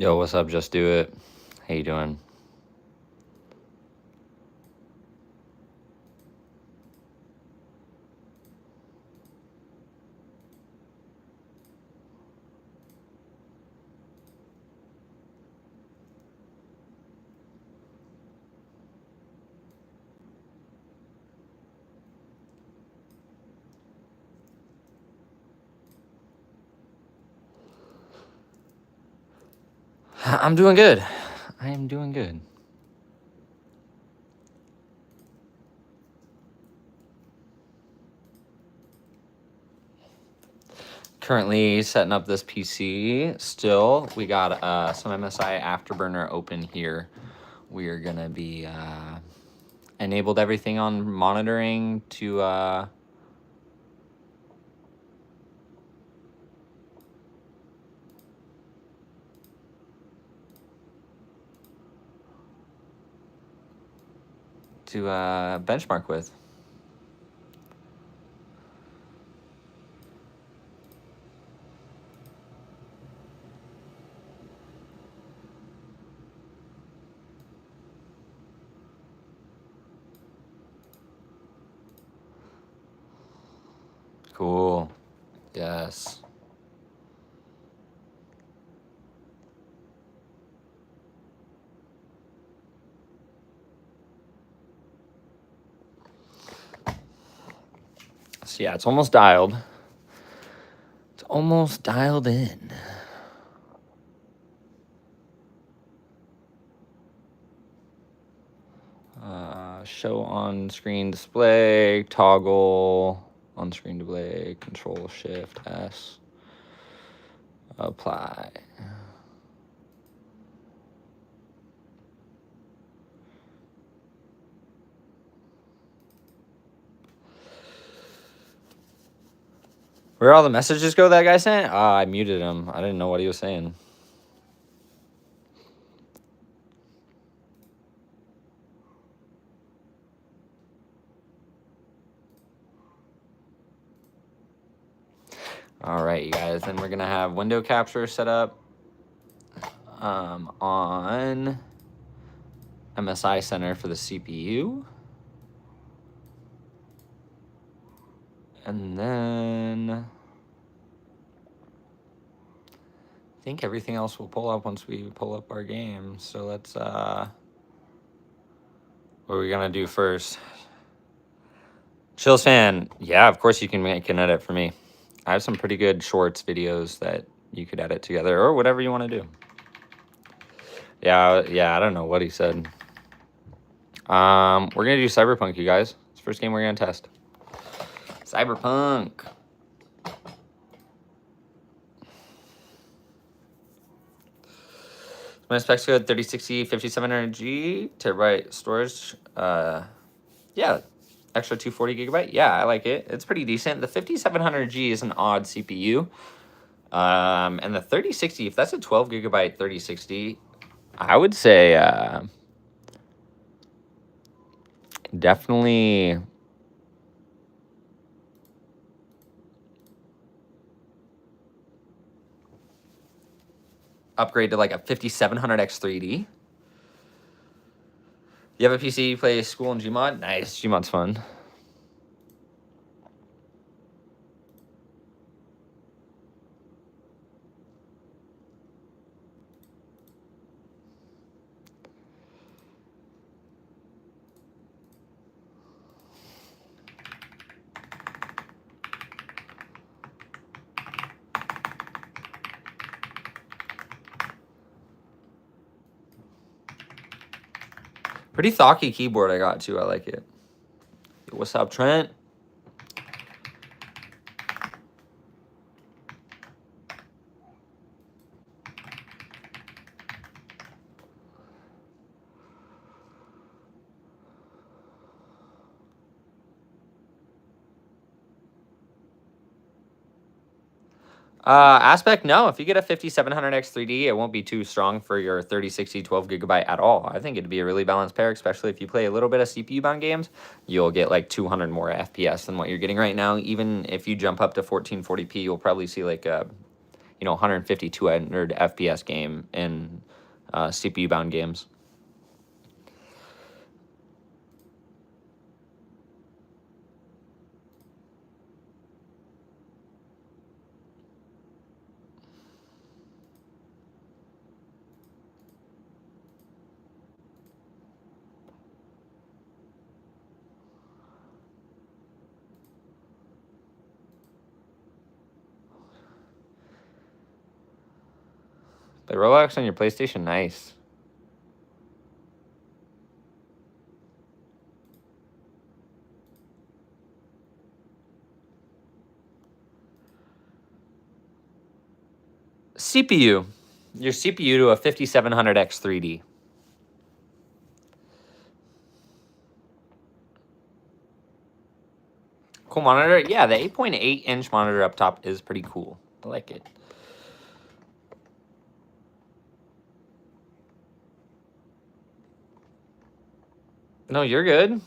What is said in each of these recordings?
Yo, what's up? Just do it. How you doing? I'm doing good. I am doing good. Currently setting up this PC. Still, we got some MSI Afterburner open here. We are gonna be enabled everything on monitoring to benchmark with. Cool. Yes. So yeah, it's almost dialed. It's almost dialed in. Show on screen display, toggle on screen display, Control Shift S, apply. Where all the messages go that guy sent? I muted him. I didn't know what he was saying. All right, you guys. Then we're going to have window capture set up on MSI Center for the CPU. And then I think everything else will pull up once we pull up our game. So let's, what are we going to do first? Chills fan, yeah, of course you can make an edit for me. I have some pretty good shorts videos that you could edit together or whatever you want to do. Yeah, I don't know what he said. We're going to do Cyberpunk, you guys. It's the first game we're going to test. Cyberpunk. My specs good, 3060, 5700G, terabyte storage. Yeah, extra 240 gigabyte. Yeah, I like it. It's pretty decent. The 5700G is an odd CPU. And the 3060, if that's a 12 gigabyte 3060, I would say definitely upgrade to like a 5700X 3D. You have a PC, you play school and Gmod? Nice, Gmod's fun. Pretty thocky keyboard I got too. I like it. What's up, Trent? Aspect, no. If you get a 5700X 3D, it won't be too strong for your 3060 12 gigabyte at all. I think it'd be a really balanced pair, especially if you play a little bit of CPU-bound games. You'll get like 200 more FPS than what you're getting right now. Even if you jump up to 1440p, you'll probably see like 150, 200 FPS game in CPU bound games. But Roblox on your PlayStation, nice. CPU. Your CPU to a 5700X 3D. Cool monitor. Yeah, the 8.8-inch monitor up top is pretty cool. I like it. No, you're good.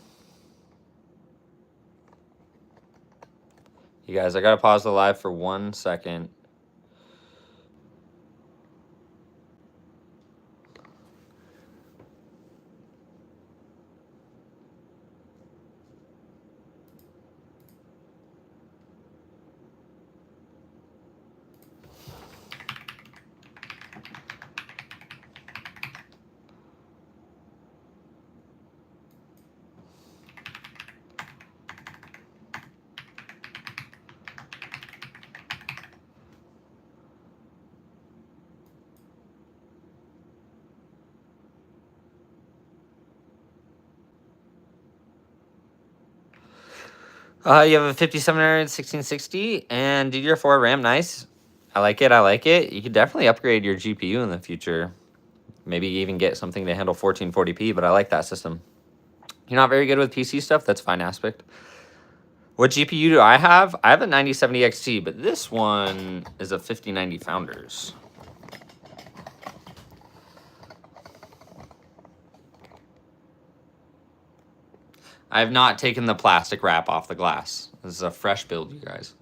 You guys, I gotta pause the live for 1 second. You have a 5700 1660 and DDR4 RAM, nice. I like it. I like it. You could definitely upgrade your GPU in the future. Maybe even get something to handle 1440p, but I like that system. You're not very good with PC stuff? That's fine, Aspect. What GPU do I have? I have a 9070 XT, but this one is a 5090 Founders. I have not taken the plastic wrap off the glass. This is a fresh build, you guys.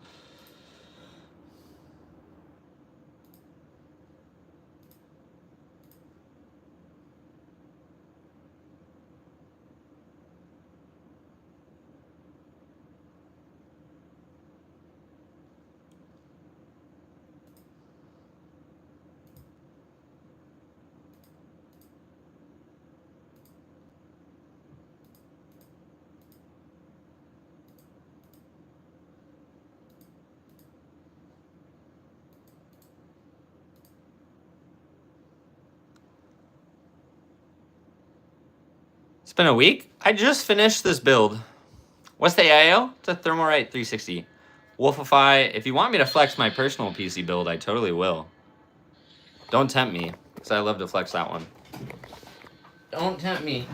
It's been a week. I just finished this build. What's the AIO? It's a Thermalright 360. Wolfify, if you want me to flex my personal PC build, I totally will. Don't tempt me, because I love to flex that one. Don't tempt me.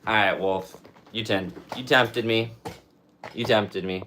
Alright, Wolf. You tempted me. You tempted me.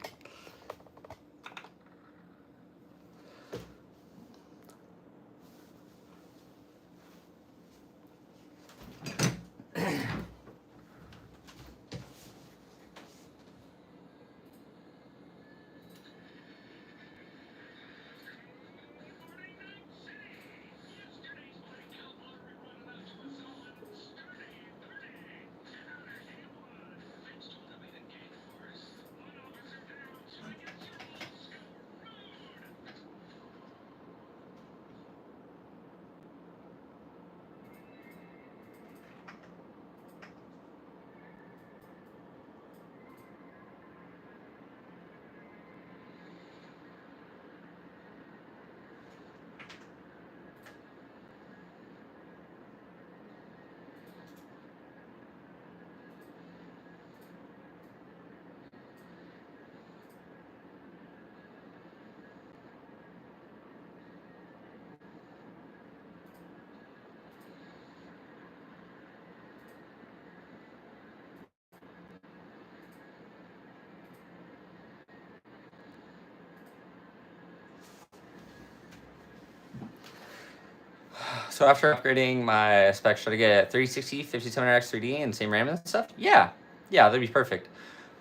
So after upgrading my specs, should I get a 360, 5700X 3D and same RAM and stuff? Yeah. Yeah, that'd be perfect.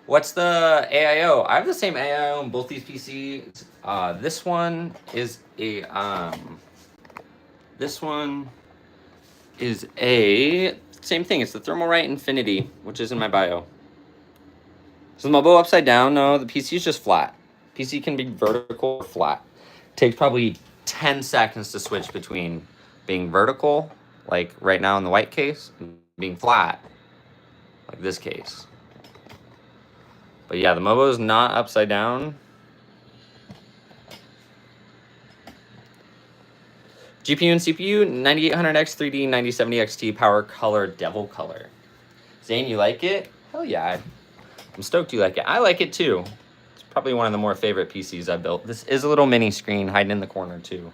What's the AIO? I have the same AIO on both these PCs. This one is a this one is a same thing. It's the Thermalright Infinity, which is in my bio. Is the mobile upside down? No, the PC is just flat. PC can be vertical or flat. Takes probably 10 seconds to switch between being vertical, like right now in the white case, and being flat, like this case. But yeah, the Mobo is not upside down. GPU and CPU, 9800X 3D 9070 XT Power Color Devil Color. Zane, you like it? Hell yeah. I'm stoked you like it. I like it too. It's probably one of the more favorite PCs I built. This is a little mini screen hiding in the corner too.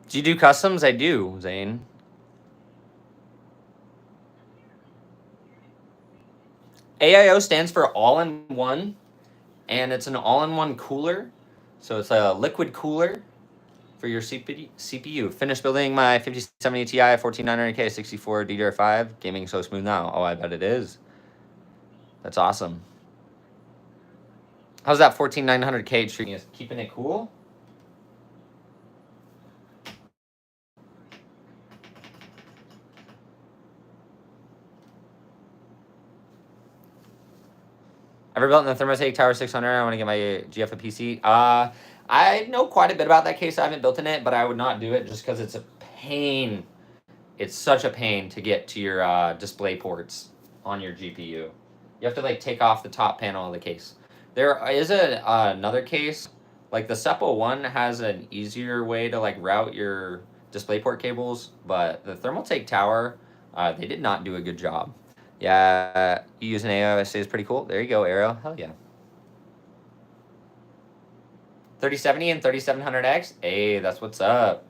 Do you do customs? I do, Zane. AIO stands for all-in-one, and it's an all-in-one cooler. So it's a liquid cooler for your CPU. Finished building my 5070 Ti 14900K 64 DDR5. Gaming so smooth now. Oh, I bet it is. That's awesome. How's that 14900K treating us? Keeping it cool? Ever built in the Thermotech Tower 600? I want to get my GF a PC. I know quite a bit about that case. I haven't built in it, but I would not do it just because it's a pain. It's such a pain to get to your display ports on your GPU. You have to like take off the top panel of the case. There is another case, like the Seppo one has an easier way to like route your DisplayPort cables, but the Thermaltake Tower, they did not do a good job. Yeah, you use an AOSA is pretty cool. There you go, Ariel. Hell yeah. 3070 and 3700X. Hey, that's what's up.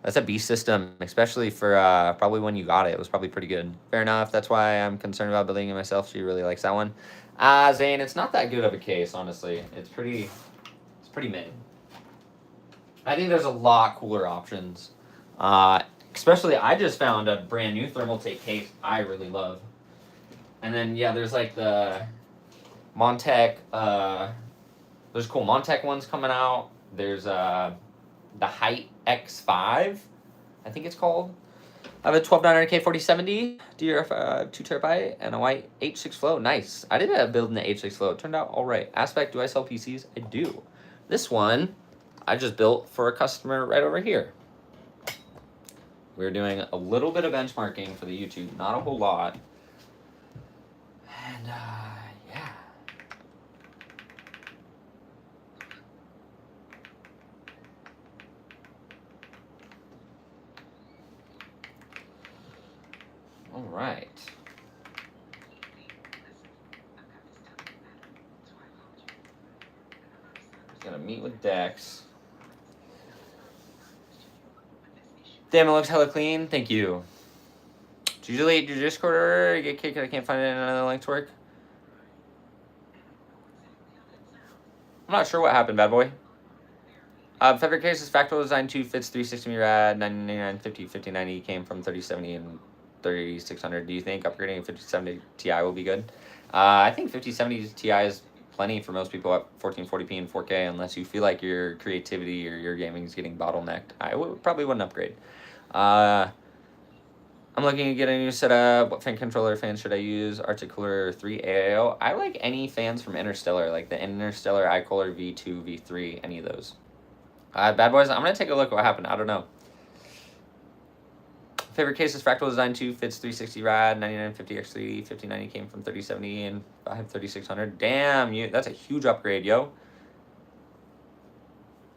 That's a beast system, especially for probably when you got it. It was probably pretty good. Fair enough. That's why I'm concerned about building it myself. She really likes that one. Zane, it's not that good of a case, honestly. It's pretty mid. I think there's a lot cooler options. Especially, I just found a brand new Thermaltake case I really love. And then, yeah, there's like the Montec, there's cool Montec ones coming out. There's the Height X5, I think it's called. I have a 12900K 4070 DDR5 2TB and a white H6 Flow. Nice. I did a build in the H6 Flow. It turned out all right. Aspect, do I sell PCs? I do. This one I just built for a customer right over here. We're doing a little bit of benchmarking for the YouTube, not a whole lot. And yeah. All right. Gonna meet with Dex. Damn, it looks hella clean. Thank you. Did you delete your Discord or you get kicked? I can't find another link to work. I'm not sure what happened, bad boy. Fabric cases, Factual Design 2 fits 360 rad, 9950, 5090 came from 3070 and 3600. Do you think upgrading a 5070 Ti will be good? I think 5070 Ti is plenty for most people at 1440p and 4K, unless you feel like your creativity or your gaming is getting bottlenecked. Probably wouldn't upgrade. I'm looking to get a new setup. What fan controller fans should I use? Arctic Cooler 3 AIO. I like any fans from Interstellar, like the Interstellar iCooler V2, V3, any of those. Bad boys, I'm going to take a look at what happened. I don't know. Favorite cases, Fractal Design 2 fits 360 rad, 9950 X3, 5090 came from 3070, and I have 3600. Damn, that's a huge upgrade, yo.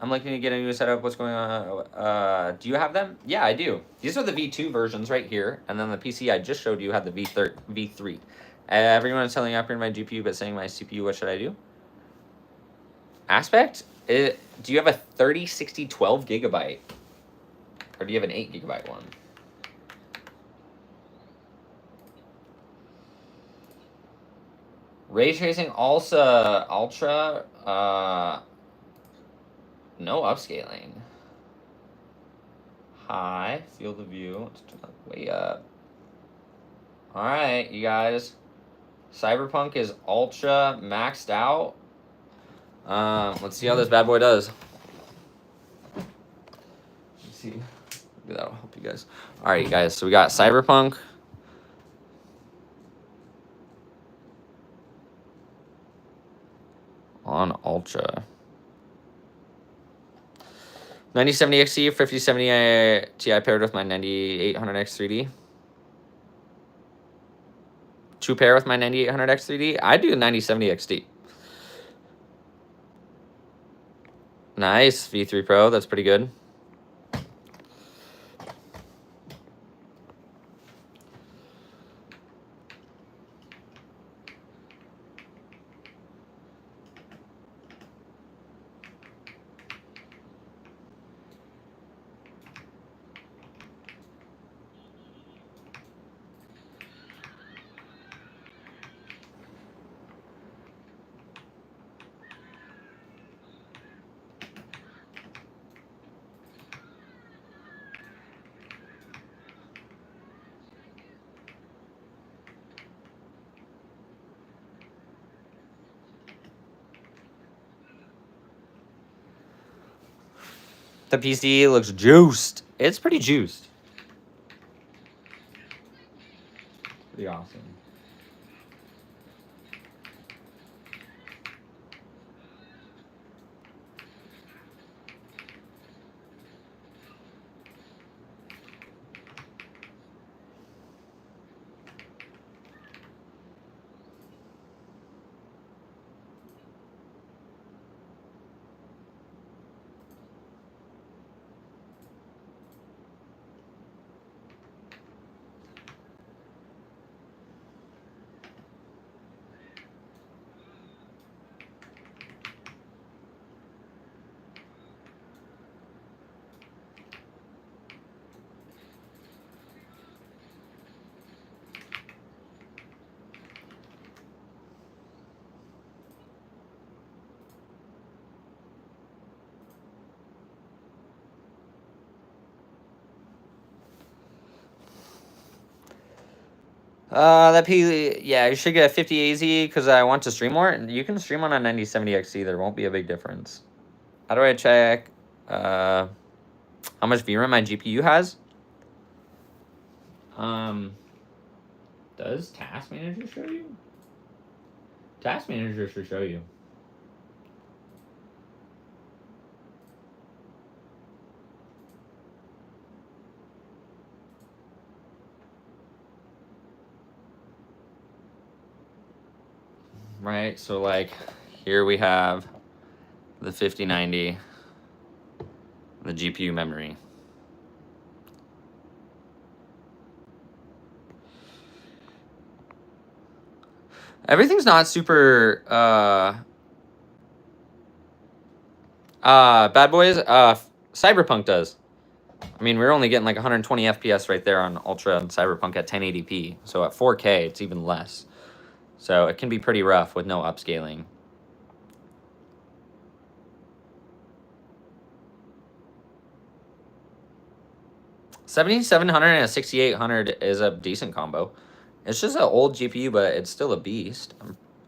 I'm looking to get a new setup. What's going on? Do you have them? Yeah, I do. These are the V2 versions right here, and then the PC I just showed you had the V3. Everyone is telling me upgrade my GPU, but saying my CPU. What should I do? Aspect? Do you have a 3060 12 gigabyte? Or do you have an 8 gigabyte one? Ray tracing ultra, no upscaling. High field of view. Let's turn that way up. All right, you guys. Cyberpunk is ultra maxed out. Let's see how this bad boy does. Let's see. Maybe that'll help you guys. All right, you guys. So we got Cyberpunk. On ultra. 9070 XT, 5070 Ti paired with my 9800X 3D. Two pair with my 9800X 3D. I do 9070 XT. Nice. V3 Pro. That's pretty good. The PC looks juiced. It's pretty juiced. Pretty awesome. Yeah, you should get a 50 AZ because I want to stream more. You can stream on a 9070 XT. There won't be a big difference. How do I check how much VRAM my GPU has? Does Task Manager show you? Task Manager should show you. Right, so like here we have the 5090, the GPU memory. Everything's not super bad boys. Cyberpunk does. I mean, we're only getting like 120 FPS right there on Ultra and Cyberpunk at 1080p. So at 4K, it's even less. So it can be pretty rough with no upscaling. $7,700 and a 6,800 is a decent combo. It's just an old GPU, but it's still a beast.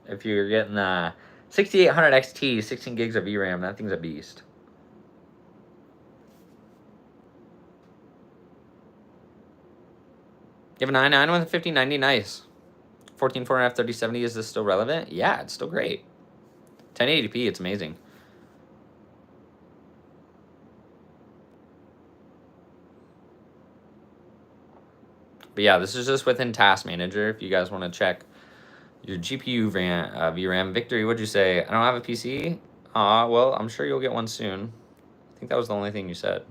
If you're getting the 6800 XT, 16 gigs of VRAM, that thing's a beast. You have a 9.9 with a 5090, nice. 14.4 F3070, is this still relevant? Yeah, it's still great. 1080p, it's amazing. But yeah, this is just within Task Manager if you guys want to check your GPU VRAM. Victory, what'd you say? I don't have a PC? Well, I'm sure you'll get one soon. I think that was the only thing you said.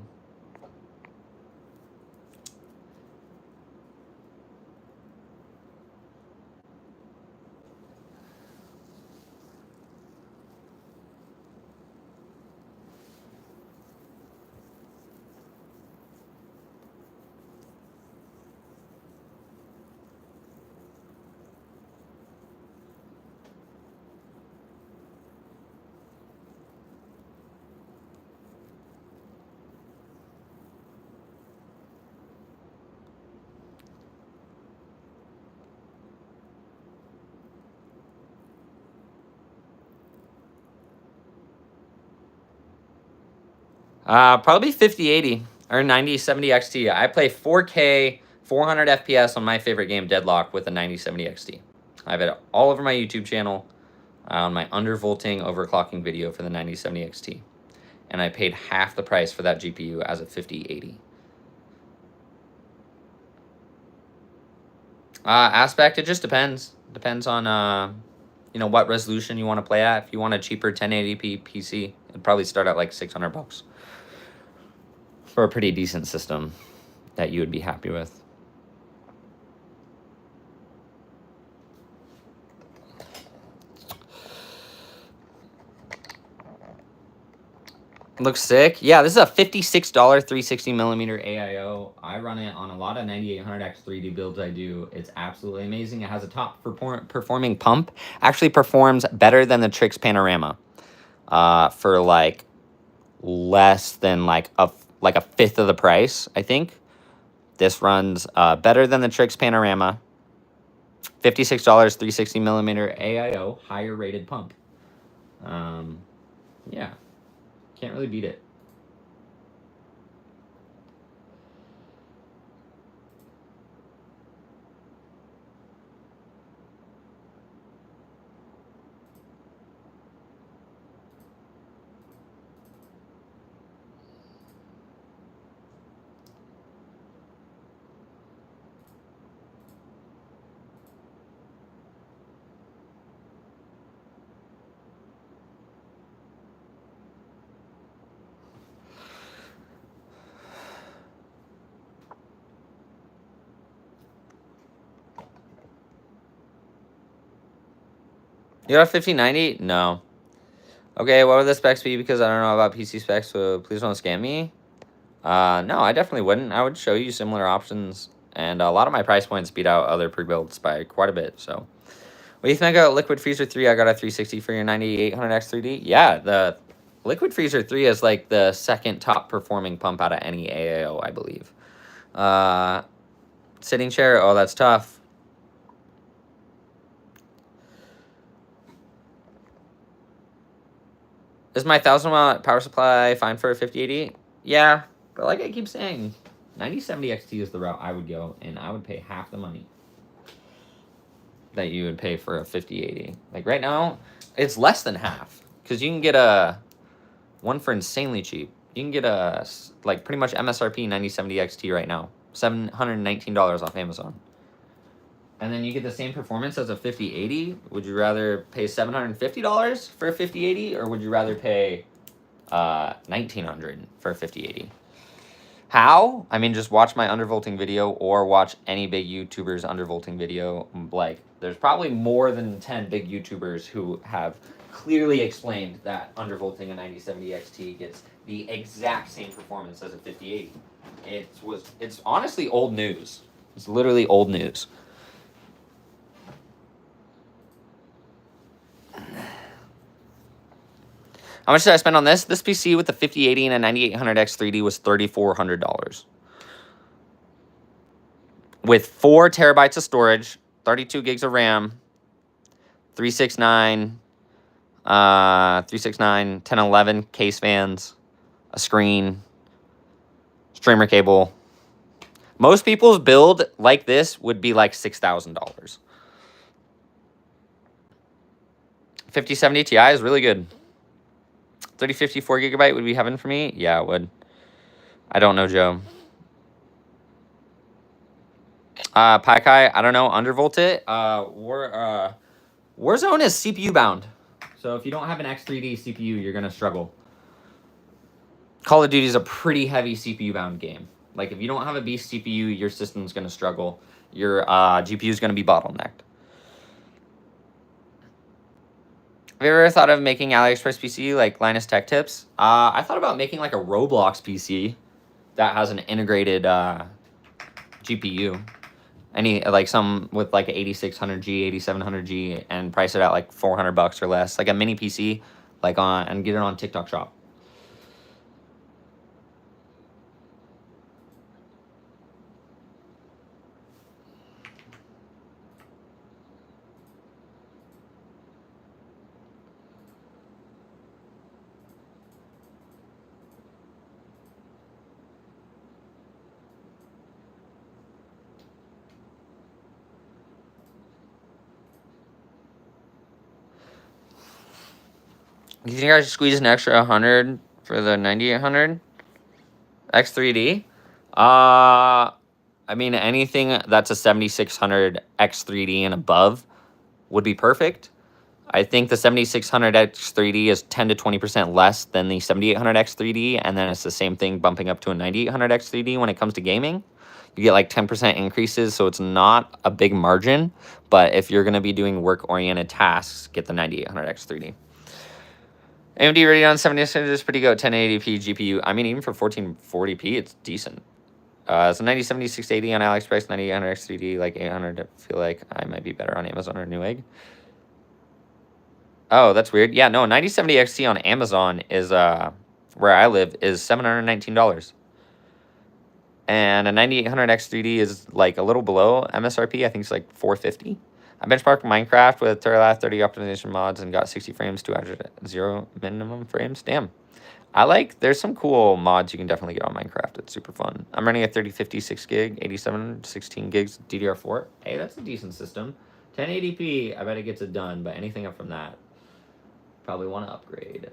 Probably 5080 or 9070 XT. I play 4K, 400 FPS on my favorite game, Deadlock, with a 9070 XT. I have it all over my YouTube channel on my undervolting overclocking video for the 9070 XT. And I paid half the price for that GPU as a 5080. Aspect, it just depends. Depends on, you know, what resolution you want to play at. If you want a cheaper 1080p PC, it'd probably start at like 600 bucks for a pretty decent system that you would be happy with. Looks sick. Yeah, this is a $56 360 millimeter AIO. I run it on a lot of 9800X 3D builds I do. It's absolutely amazing. It has a top performing pump. Actually performs better than the Trix Panorama for like less than like a fifth of the price, I think. This runs better than the Trix Panorama. $56 360 millimeter AIO, higher rated pump. Yeah. Can't really beat it. You got a 1590? No. Okay, what would the specs be? Because I don't know about PC specs, so please don't scam me. No, I definitely wouldn't. I would show you similar options, and a lot of my price points beat out other pre-builds by quite a bit, so. What do you think about Liquid Freezer 3? I got a 360 for your 9800X 3D. Yeah, the Liquid Freezer 3 is like the second top performing pump out of any AAO, I believe. Sitting chair, oh, that's tough. Is my 1000-watt power supply fine for a 5080? Yeah, but like I keep saying, 9070 XT is the route I would go, and I would pay half the money that you would pay for a 5080. Like right now, it's less than half, because you can get a one for insanely cheap. You can get a like pretty much MSRP 9070 XT right now, $719 off Amazon. And then you get the same performance as a 5080. Would you rather pay $750 for a 5080, or would you rather pay $1,900 for a 5080? How? I mean, just watch my undervolting video, or watch any big YouTuber's undervolting video. Like, there's probably more than 10 big YouTubers who have clearly explained that undervolting a 9070 XT gets the exact same performance as a 5080. It's honestly old news. It's literally old news. How much did I spend on this? This PC with the 5080 and a 9800X 3D was $3,400. With 4 terabytes of storage, 32 gigs of RAM, 369, 1011 case fans, a screen, streamer cable. Most people's build like this would be like $6,000. 5070 Ti is really good. 3054 gigabyte would be heaven for me? Yeah, it would. I don't know, Joe. Paikai, I don't know. Undervolt it. Warzone is CPU bound. So if you don't have an X3D CPU, you're going to struggle. Call of Duty is a pretty heavy CPU bound game. Like, if you don't have a beast CPU, your system's going to struggle. Your GPU is going to be bottlenecked. Have you ever thought of making AliExpress PC like Linus Tech Tips? I thought about making like a Roblox PC that has an integrated GPU. Like some with like 8600G, 8700G, and price it at like $400 or less, like a mini PC, like and get it on TikTok Shop. You think I should squeeze an extra 100 for the 9800 X3D? I mean, anything that's a 7600 X3D and above would be perfect. I think the 7600 X3D is 10 to 20% less than the 7800 X3D, and then it's the same thing bumping up to a 9800 X3D when it comes to gaming. You get like 10% increases, so it's not a big margin, but if you're going to be doing work-oriented tasks, get the 9800 X3D. AMD Radeon 7600 is pretty good, 1080p GPU. I mean, even for 1440p, it's decent. So 9070 680 on AliExpress, 9800 X3D, like 800. I feel like I might be better on Amazon or Newegg. Oh, that's weird. Yeah, no, 9070 XT on Amazon is where I live is $719. And a 9800 X3D is like a little below MSRP. I think it's like $450. I benchmarked Minecraft with TerraLab 30 optimization mods and got 60 frames, 0 minimum frames. Damn. There's some cool mods you can definitely get on Minecraft. It's super fun. I'm running a 3050 6 gig, 87, 16 gigs DDR4. Hey, that's a decent system. 1080p, I bet it gets it done, but anything up from that, probably want to upgrade.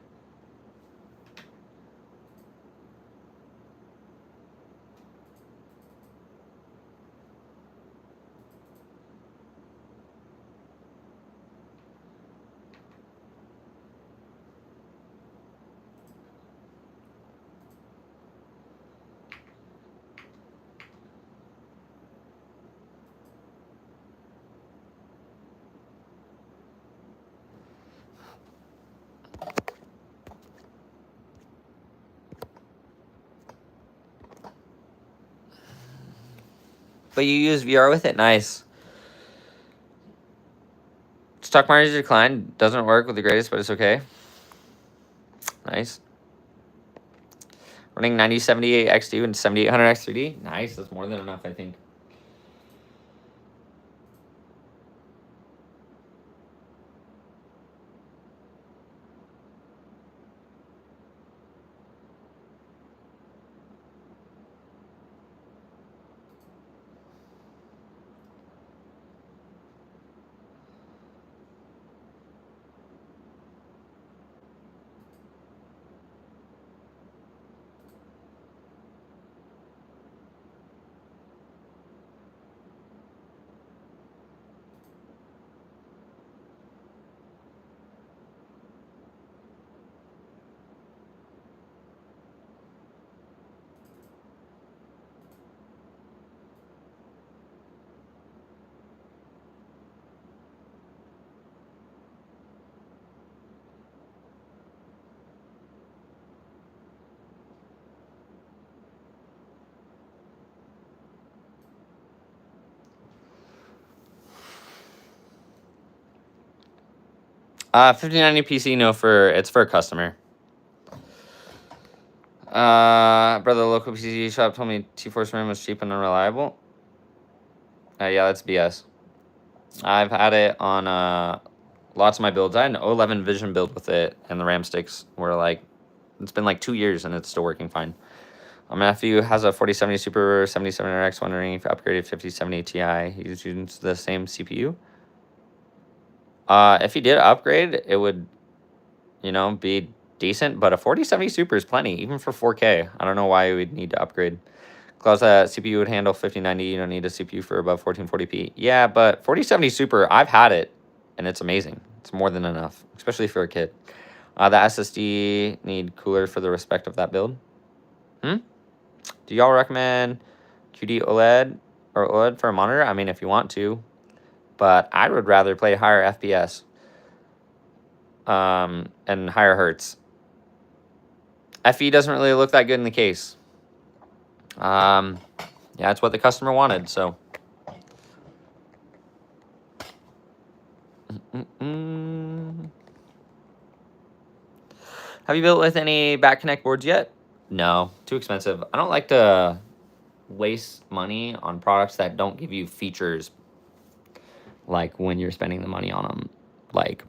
But you use VR with it? Nice. Stock market decline. Doesn't work with the greatest, but it's okay. Nice. Running 9078 X2 and 7800 X3D. Nice. That's more than enough, I think. Uh, 5090 PC, no, it's for a customer. Brother, the local PC shop told me T-Force RAM was cheap and unreliable. Yeah, that's BS. I've had it on lots of my builds. I had an 011 Vision build with it, and the RAM sticks were like, it's been like 2 years and it's still working fine. My nephew has a 4070 Super 7700X, wondering if upgraded 5070 Ti, he's using the same CPU. If he did upgrade, it would, be decent, but a 4070 Super is plenty, even for 4K. I don't know why we'd need to upgrade. Cause that CPU would handle 5090. You don't need a CPU for above 1440p. Yeah, but 4070 Super, I've had it, and it's amazing. It's more than enough, especially for a kid. The SSD need cooler for the respect of that build. Do y'all recommend QD OLED or OLED for a monitor? I mean, if you want to, but I would rather play higher FPS and higher hertz. FE doesn't really look that good in the case. Yeah, it's what the customer wanted, so. Have you built with any back connect boards yet? No, too expensive. I don't like to waste money on products that don't give you features like when you're spending the money on them. Like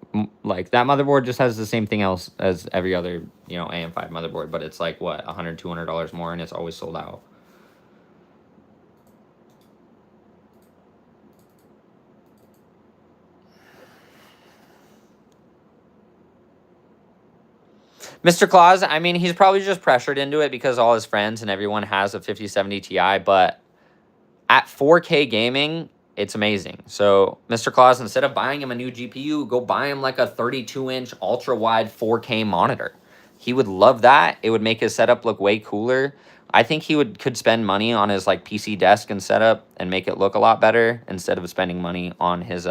that motherboard just has the same thing else as every other, AM5 motherboard, but it's like what, $100, $200 more, and it's always sold out. Mr. Claus, I mean, he's probably just pressured into it because all his friends and everyone has a 5070 Ti, but at 4K gaming, it's amazing. So, Mr. Claus, instead of buying him a new GPU, go buy him like a 32-inch ultra-wide 4K monitor. He would love that. It would make his setup look way cooler. I think he could spend money on his like PC desk and setup and make it look a lot better instead of spending money on his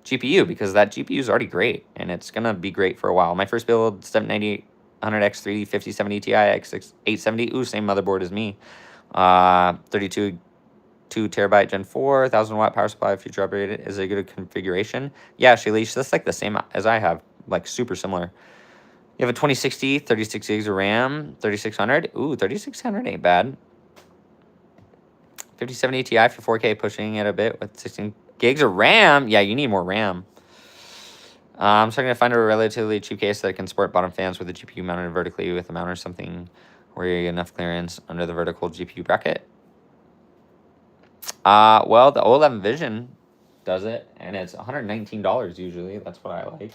GPU, because that GPU is already great and it's gonna be great for a while. My first build, 790 5070 Ti X870. Ooh, same motherboard as me. 32 2 terabyte Gen 4, 1000-watt power supply, future upgraded. Is it a good configuration? Yeah, Shailesh, that's like the same as I have, like super similar. You have a 2060, 36 gigs of RAM, 3600. Ooh, 3600 ain't bad. 5070 Ti for 4K, pushing it a bit with 16 gigs of RAM. Yeah, you need more RAM. I'm starting to find a relatively cheap case that can support bottom fans with the GPU mounted vertically with a mount or something where you get enough clearance under the vertical GPU bracket. Well, the O11 Vision does it, and it's $119 usually. That's what I like.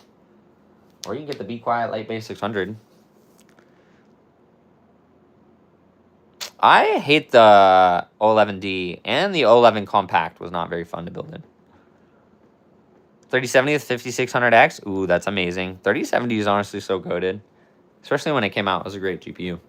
Or you can get the Be Quiet Light Base 600. I hate the O11D, and the O11 Compact was not very fun to build in. 3070 with 5600X. Ooh, that's amazing. 3070 is honestly so goated. Especially when it came out. It was a great GPU.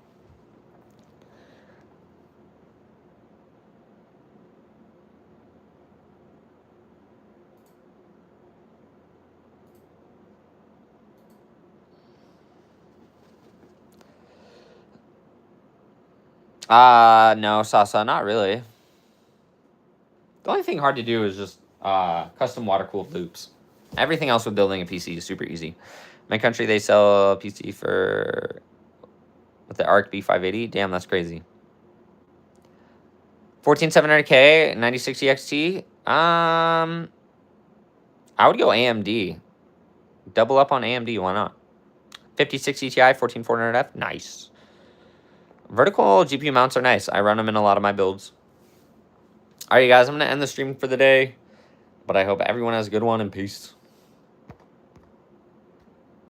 No, Sasa, not really. The only thing hard to do is just custom water-cooled loops. Everything else with building a PC is super easy. My country, they sell a PC for with the ARC B580. Damn, that's crazy. 14700K, 9060 XT. I would go AMD. Double up on AMD, why not? 5060 Ti, 14400F, nice. Vertical GPU mounts are nice. I run them in a lot of my builds. All right, you guys, I'm going to end the stream for the day, but I hope everyone has a good one, and peace.